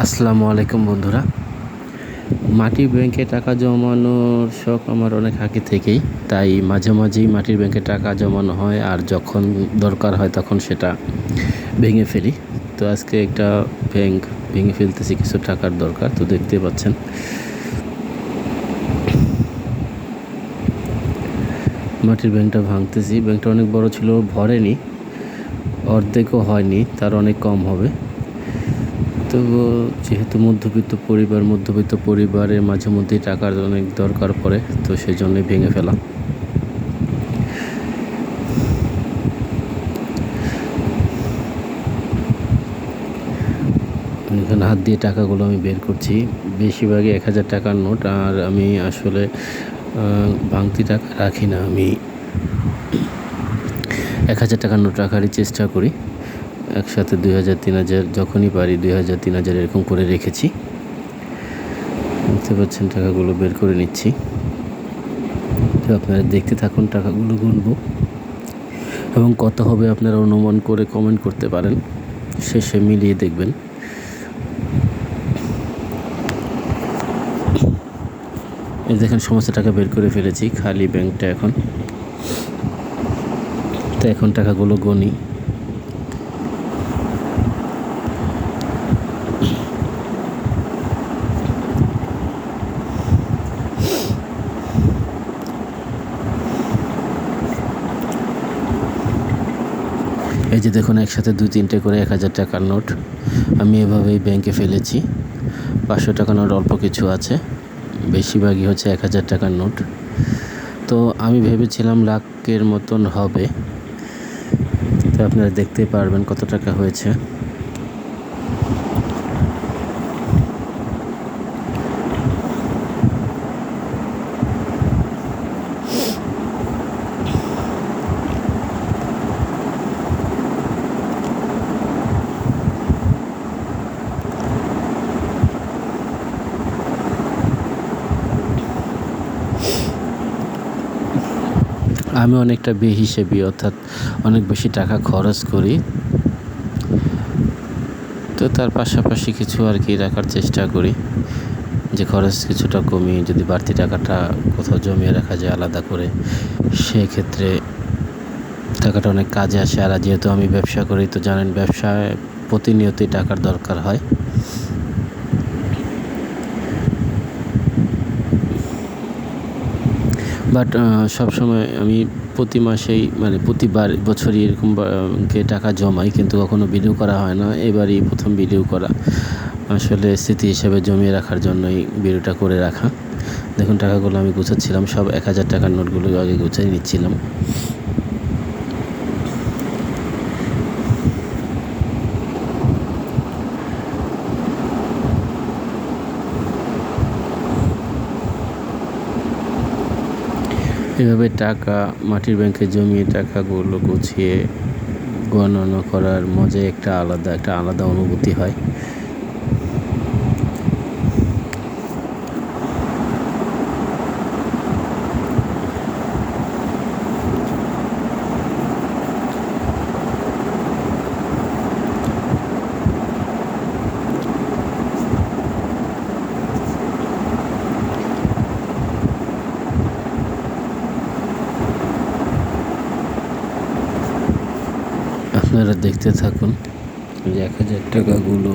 আসসালামু আলাইকুম বন্ধুরা। মাটির ব্যাংকে টাকা জমানোর শখ আমার অনেক আগে থেকেই, তাই মাঝে মাঝেই মাটির ব্যাংকে টাকা জমানো হয়, আর যখন দরকার হয় তখন সেটা ভেঙে ফেলি। তো আজকে একটা ব্যাংক ভেঙে ফেলতেছি, কিছু টাকার দরকার। তো দেখতে পাচ্ছেন মাটির ব্যাংকটা ভাঙতেছি। ব্যাংকটা অনেক বড় ছিল, ভরেনি, অর্ধেকও হয়নি, তার অনেক কম হবে। তো যেহেতু মধ্যবিত্ত পরিবারের মাঝে মধ্যেই টাকার অনেক দরকার পড়ে, তো সেই জন্যই ভেঙে ফেলা। এখানে হাত দিয়ে টাকাগুলো আমি বের করছি, বেশিরভাগই 1000 টাকার নোট। আর আমি আসলে ভাঙতি টাকা রাখি না, আমি 1000 টাকার নোট রাখারই চেষ্টা করি। একসাথে 2000 3000 যখনই পারি 2000 3000 এরকম করে রেখেছি। বুঝতে পারছেন, টাকাগুলো বের করে নিচ্ছি। তো আপনারা দেখতে থাকুন, টাকাগুলো গুনবো এবং কত হবে আপনারা অনুমান করে কমেন্ট করতে পারেন, শেষে মিলিয়ে দেখবেন। এই দেখেন, সমস্ত টাকা বের করে ফেলেছি, খালি ব্যাংকটা এখন। তো এখন টাকাগুলো গনি। এই যে দেখুন, একসাথে 2-3টে করে 1000 টাকার নোট আমি এভাবেই ব্যাংকে ফেলেছি। 500 টাকার নোট অল্প কিছু আছে, বেশিরভাগই হচ্ছে 1000 টাকার নোট। তো আমি ভেবেছিলাম লাখের মতন হবে, তো আপনারা দেখতে পারবেন কত টাকা হয়েছে। আমি অনেকটা বেহিসেবি, অর্থাৎ অনেক বেশি টাকা খরচ করি। তো তার পাশাপাশি কিছু আর কি রাখার চেষ্টা করি, যে খরচ কিছুটা কমিয়ে যদি বাড়তি টাকাটা কোথাও জমিয়ে রাখা যায় আলাদা করে, সেক্ষেত্রে টাকাটা অনেক কাজে আসে। আর যেহেতু আমি ব্যবসা করি, তো জানেন ব্যবসায় প্রতিনিয়তই টাকার দরকার হয়। বাট সবসময় আমি প্রতি মাসেই, মানে প্রতিবার বছরই এরকম কে টাকা জমাই, কিন্তু কখনো বিনিয়োগ করা হয় না। এবারই প্রথম বিনিয়োগ করা, আসলে স্মৃতি হিসেবে জমিয়ে রাখার জন্যই বিনিয়োগটা করে রাখা। দেখুন, টাকাগুলো আমি গুছাচ্ছিলাম, সব 1000 টাকার নোটগুলো আগে গুছিয়ে নিচ্ছিলাম। এভাবে টাকা মাটির ব্যাংকে জমিয়ে টাকাগুলো গুছিয়ে গণনা করার মজাই একটা আলাদা অনুভূতি হয়। আপনারা দেখতে থাকুন, যে 1000 টাকাগুলো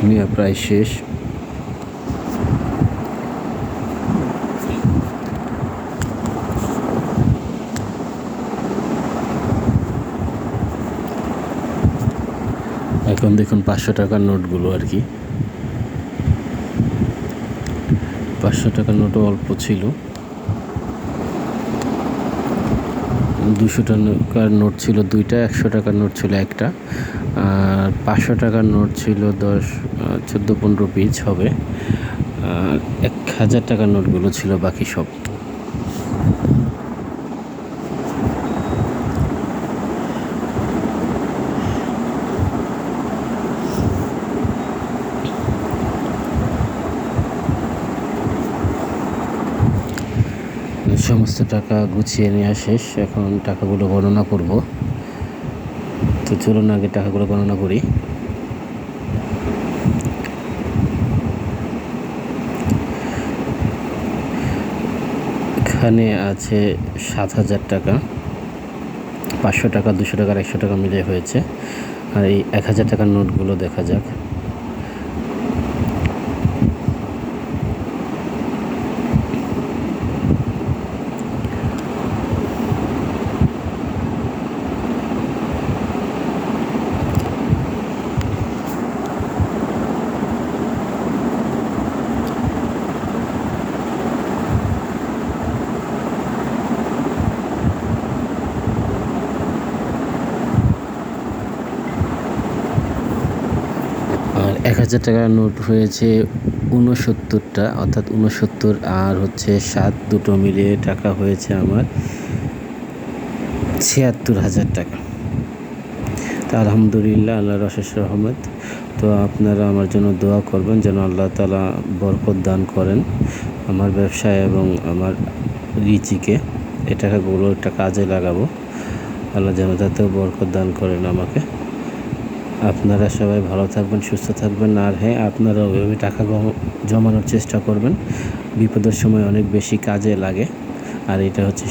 নেওয়া প্রায় শেষ। এখন দেখুন 500 টাকার নোটগুলো আর কি। 500 টাকার নোটও অল্প ছিল। 200 টাকার নোট ছিল 2টা, 100 টাকার নোট ছিল একটা, আর 500 টাকার নোট ছিল 14-15 পিস হবে। আর 1000 টাকার নোটগুলো ছিল বাকি সব। সমস্ত টাকা গুছিয়ে নেওয়া শেষ, এখন টাকাগুলো গণনা করব। তো চলুন আগে টাকাগুলো গণনা করি। এখানে আছে 7,000 টাকা, 500 টাকা, 200 টাকা আর 100 টাকা মিলে হয়েছে। আর এই 1,000 টাকার নোটগুলো দেখা যাক। আর 1,000 টাকার নোট হয়েছে 69টা, অর্থাৎ 69 আর হচ্ছে 7 দুটো মিলিয়ে টাকা হয়েছে আমার 76,000 টাকা। তো আলহামদুলিল্লাহ, আল্লাহর অশেষ রহমত। তো আপনারা আমার জন্য দোয়া করবেন যেন আল্লাহ তাআলা বরকত দান করেন আমার ব্যবসায় এবং আমার রিজিকে। এই টাকাগুলো একটা কাজে লাগাবো, আল্লাহ যেন তাতেও বরকত দান করেন আমাকে। আপনারা সবাই ভালো থাকবেন, সুস্থ থাকবেন। আর হ্যাঁ, আপনারা ওইভাবে টাকা জমানোর চেষ্টা করবেন, বিপদের সময় অনেক বেশি কাজে লাগে। আর এটা হচ্ছে